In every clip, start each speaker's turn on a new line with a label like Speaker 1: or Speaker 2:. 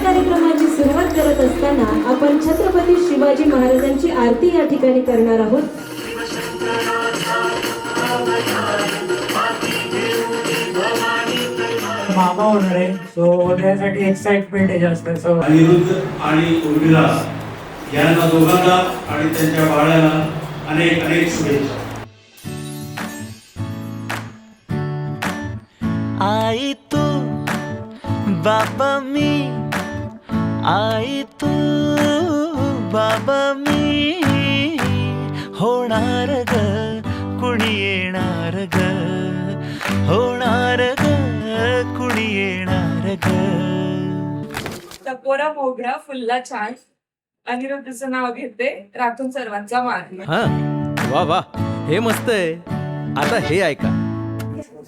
Speaker 1: कार्यक्रमाची सुरुवात करत असताना आपण छत्रपती शिवाजी महाराजांची आरती या ठिकाणी करणार आहोत।
Speaker 2: मामा होणार आहे, सो त्यासाठी एक्साइटमेंट आहे जास्त।
Speaker 3: अनिरुद्ध आणि उर्मिला यांना दोघांना आणि त्यांच्या बाळाला अनेक अनेक शुभेच्छा।
Speaker 4: आई तू बाबा मी, आई तू बाबा मी, होणार ग कुणी येणार ग, होणार ग कुणी येणार ग।
Speaker 5: टपोरा मोगरा फुलला छान, अनिरुद्धचं नाव घेते, राखून सर्वांचा मान।
Speaker 6: हा वा वा, हे मस्त आहे। आता हे ऐका,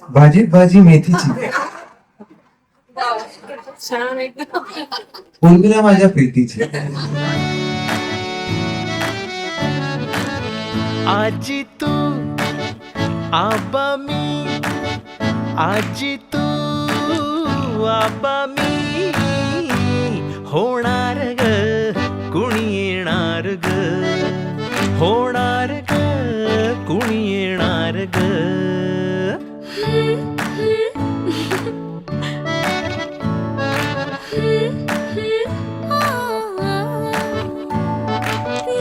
Speaker 7: भाजीत भाजी मेथीची,
Speaker 5: छान एकदम।
Speaker 7: उर्मिला माझ्या प्रीतीची।
Speaker 4: आजी तू आबा मी, आजी तू आबा मी, होणार ग कुणी येणार ग, होणार ग कुणी येणार ग।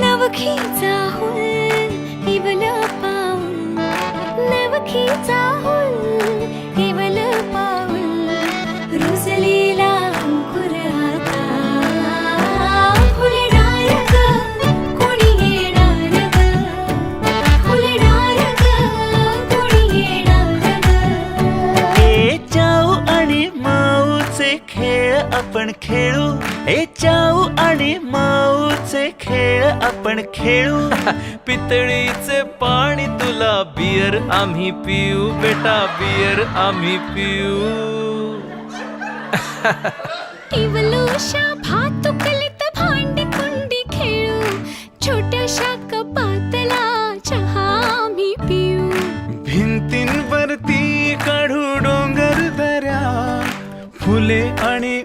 Speaker 8: नवखीचा हुल हिवल पाऊल, नवखीचा हुल हिवल पाऊल, रुजलेला अंकुर आता फुलणार ग कोणी येणार ग, फुलणार ग कोणी येणार ग।
Speaker 4: ए जाऊ आणि माऊचे खेळ आपण खेळू, ए जाऊ आणि माऊचे खेळ आपण खेळू। पितळीचे पाणी तुला, बियर आम्ही पिऊ बेटा, बियर आम्ही पिऊ।
Speaker 8: इवलूशा भातुकलीत भांडी कुंडी खेळू, छोट्याशा कपातला चहा आम्ही पिऊ।
Speaker 4: भिंतींवरती काढू डोंगर दऱ्या, फुले आणि